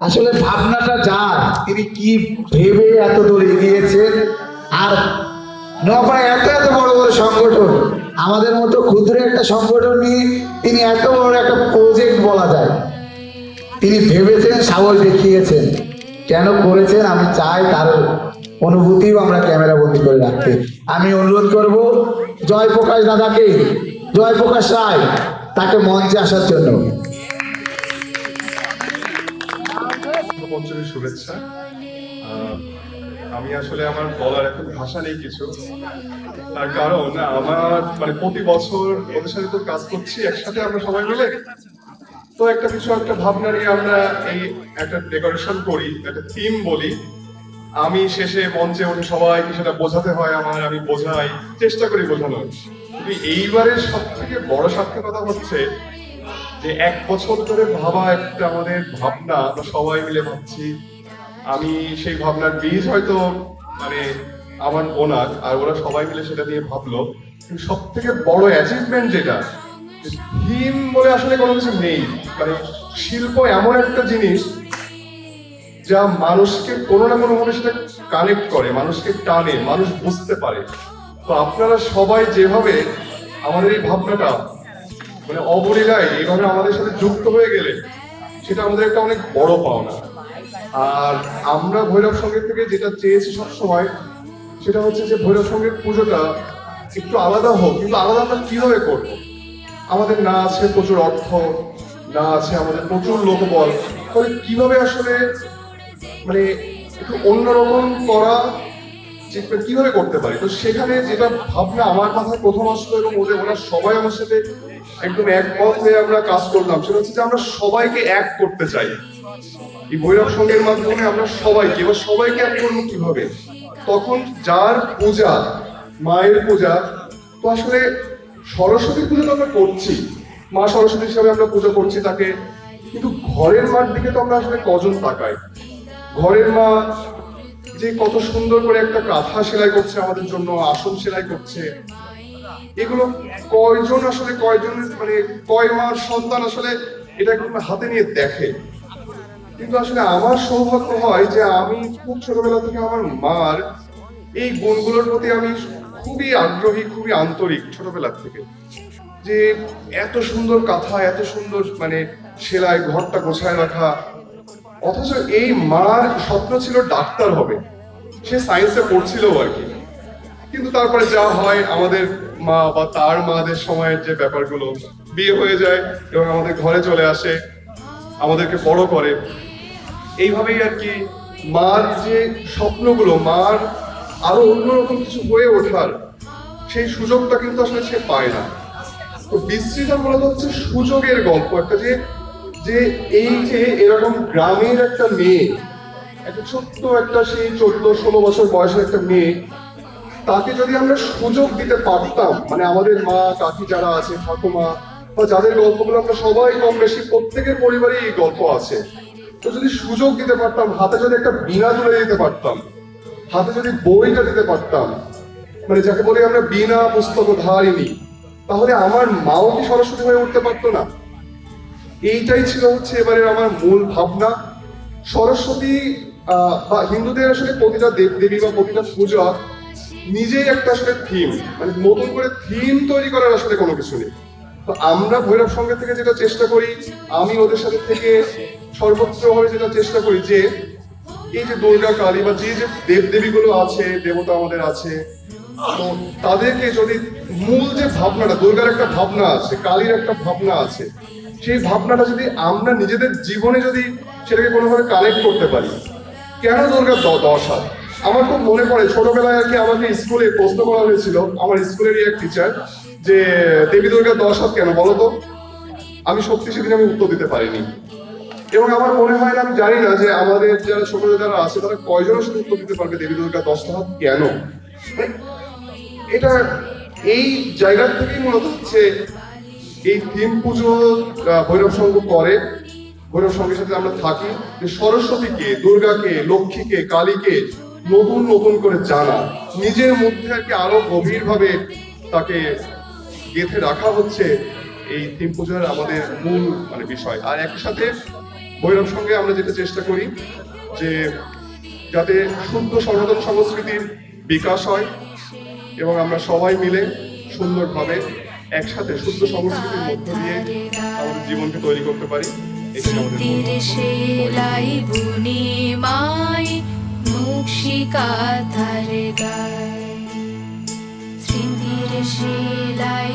আসলে ভাবনাটা যার, তিনি কি ভেবে এত দূর এগিয়েছেন। আর নওপাড়ায় এত এত বড় বড় সংগঠন, আমাদের মতো ক্ষুদ্র একটা সংগঠন নিয়ে তিনি এত বড় একটা প্রজেক্ট বলা যায় তিনি ভেবেছেন, সাহস দেখিয়েছেন। কেন করেছেন আমি চাই তার অনুভূতিও আমরা ক্যামেরা বন্দি করে রাখতে। আমি অনুরোধ করব জয়প্রকাশ দাদাকে, জয়প্রকাশ রায়, তাকে মঞ্চে আসার জন্য। পঞ্চমী শুভেচ্ছা। আমি আসলে আমার বলার এখন ভাষা নেই কিছু, তার কারণ আমার মানে প্রতি বছর ওদের সাথে তো কাজ করছি একসাথে আমরা সবাই মিলে, তো একটা কিছু একটা ভাবনা নিয়ে আমরা এই একটা ডেকোরেশন করি, একটা থিম বলি। আমি শেষে মঞ্চে উঠে সবাইকে সেটা বোঝাতে হয় আমার, আমি বোঝাই, চেষ্টা করি বোঝানোর। কিন্তু এইবারের সব থেকে বড় সার্থকতা হচ্ছে যে 1 বছর ধরে ভাবা একটা আমাদের ভাবনা, আমরা সবাই মিলে ভাবছি। আমি সেই ভাবনার বীজ হয়তো মানে আমার ওনার, আর ওরা সবাই মিলে সেটা নিয়ে ভাবলো। কিন্তু সব থেকে বড় অ্যাচিভমেন্ট যেটা, থিম বলে আসলে কোনো কিছু নেই। মানে শিল্প এমন একটা জিনিস যা মানুষকে কোনো না কোনো ভাবে সেটা কানেক্ট করে, মানুষকে টানে, মানুষ বুঝতে পারে। তো আপনারা সবাই যেভাবে আমাদের এই ভাবনাটা মানে অবলীলায় এইভাবে আমাদের সাথে যুক্ত হয়ে গেলে, সেটা আমাদের একটা অনেক বড় পাওনা। আর আমরা ভৈরব সঙ্গীত থেকে যেটা চেয়েছি সবসময়, সেটা হচ্ছে যে ভৈরব সঙ্গীত পুজোটা একটু আলাদা হোক। কিন্তু আলাদা আমরা কিভাবে করবো? আমাদের না আছে প্রচুর অর্থ, না আছে আমাদের প্রচুর লোকবল, তাহলে কিভাবে আসলে মানে একটু অন্যরকম করা কিভাবে করতে পারি? তো সেখানে যেটা ভাবনা আমার মাথায় প্রথম আসলো, এবং ওরা সবাই আমার সাথে একদম একমত হয়ে আমরা কাজ করলাম, সেটা হচ্ছে যে আমরা সবাইকে এক করতে চাই। এই ভৈরব সঙ্গের মাধ্যমে আমরা সবাইকে, এবার সবাইকে এক করবো কিভাবে? তখন যার পূজা, মায়ের পূজা, তো আসলে সরস্বতী পুজো তো আমরা করছি, মা সরস্বতী হিসাবে আমরা পুজো করছি তাকে। কিন্তু ঘরের মার দিকে তো আমরা আসলে কজন তাকাই? ঘরের মা যে কত সুন্দর করে একটা কাঁথা সেলাই করছে আমাদের জন্য, আসন সেলাই করছে, এগুলো কয়জন আসলে, কয়জন মানে কয় মার সন্তান আসলে এটা হাতে নিয়ে দেখে? কিন্তু আসলে আমার সৌভাগ্য হয় যে আমি খুব ছোটবেলা থেকে আমার মার এই গুণগুলোর প্রতি আমি খুবই আগ্রহী, খুবই আন্তরিক ছোটবেলা থেকে। যে এত সুন্দর কাঁথা, এত সুন্দর মানে সেলাই, ঘরটা গোছায় রাখা। অথচ এই মার স্বপ্ন ছিল ডাক্তার হবে, সে সায়েন্সে পড়ছিল আর কি। কিন্তু তারপরে যা হয়, আমাদের মা বা তার মাদের সময়ের যে ব্যাপারগুলো, বিয়ে হয়ে যায় এবং আমাদের ঘরে চলে আসে, আমাদেরকে বড় করে। এইভাবেই আর কি মার যে স্বপ্নগুলো, মার আরো অন্যরকম কিছু হয়ে ওঠার সেই সুযোগটা কিন্তু আসলে সে পায় না। তো বিশ্রীটা মূলত হচ্ছে সুযোগের গল্প একটা, যে যে এই যে এরকম গ্রামের একটা মেয়ে, একটা ছোট্ট একটা সেই 14-16 বছর বয়সের একটা মেয়ে, তাকে যদি আমরা সুযোগ দিতে পারতাম, মানে আমাদের মা কাকি যারা আছে, ঠাকুমা, বা যাদের গল্পগুলো আমরা সবাই কম বেশি প্রত্যেকের পরিবারে এই গল্প আছে, তো যদি সুযোগ দিতে পারতাম, হাতে যদি একটা বীণা তুলে দিতে পারতাম, হাতে যদি বইটা দিতে পারতাম, মানে যাকে বলি আমরা বিনা পুস্তক ধারিনি, তাহলে আমার মাও কি সরস্বতী হয়ে উঠতে পারতো না? এইটাই ছিল হচ্ছে এবারের আমার মূল ভাবনা। সরস্বতী বা হিন্দুদের আসলে প্রতিটা দেব দেবী বা প্রতিটা পূজা নিজেই একটা আসলে থিম, মানে নতুন করে থিম তৈরি করার আসলে কোনো কিছু নেই। তো আমরা ভৈরব সঙ্গীত থেকে যেটা চেষ্টা করি, আমি ওদের সাথে থেকে সর্বোচ্চভাবে যেটা চেষ্টা করি, যে এই যে দুর্গা কালী বা যে যে দেব দেবীগুলো আছে, দেবতা আমাদের আছে, তো তাদেরকে যদি মূল যে ভাবনাটা, দুর্গার একটা ভাবনা আছে, কালীর একটা ভাবনা আছে, সেই ভাবনাটা যদি আমরা নিজেদের জীবনে যদি সেটাকে কোনোভাবে কানেক্ট করতে পারি। কেন দুর্গার 10 হাত? আমার খুব মনে পড়ে ছোটবেলায় আর কি আমাকে স্কুলে প্রশ্ন করা হয়েছিল, আমার স্কুলেরই এক টিচার, যে দেবী দুর্গার 10 হাত কেন বলো তো? আমি সত্যি সেদিন আমি উত্তর দিতে পারিনি। এবং আমার মনে হয় না, আমি জানি না যে আমাদের যারা ছোট যারা আছে তারা কয়জনের সাথে উত্তর দিতে পারবে দেবী দুর্গা 10 হাত কেন। এটা এই জায়গা থেকেই মূলত হচ্ছে এই থিম পুজো ভৈরব সংঘ করে, ভৈরব সংঘের সাথে আমরা থাকি, যে সরস্বতীকে, দুর্গাকে, লক্ষ্মীকে, কালীকে নতুন নতুন করে জানা, নিজের মধ্যে আর কি আরো গভীর ভাবে তাকে গেঁথে রাখা হচ্ছে এই থিম পুজোর আমাদের মূল মানে বিষয়। আর একই সাথে ভৈরব সঙ্গে আমরা যেটা চেষ্টা করি যে যাতে শুদ্ধ সনাতন সংস্কৃতির বিকাশ হয় এবং আমরা সবাই মিলে সুন্দরভাবে একসাথে শুদ্ধ সংস্কৃতির মধ্য দিয়ে আমাদের জীবনকে তৈরি করতে পারি। এটাই আমাদের মূল স্মৃতির সেলাই বুনি মাই মুক্তিকাতার গায় স্মৃতির সেলাই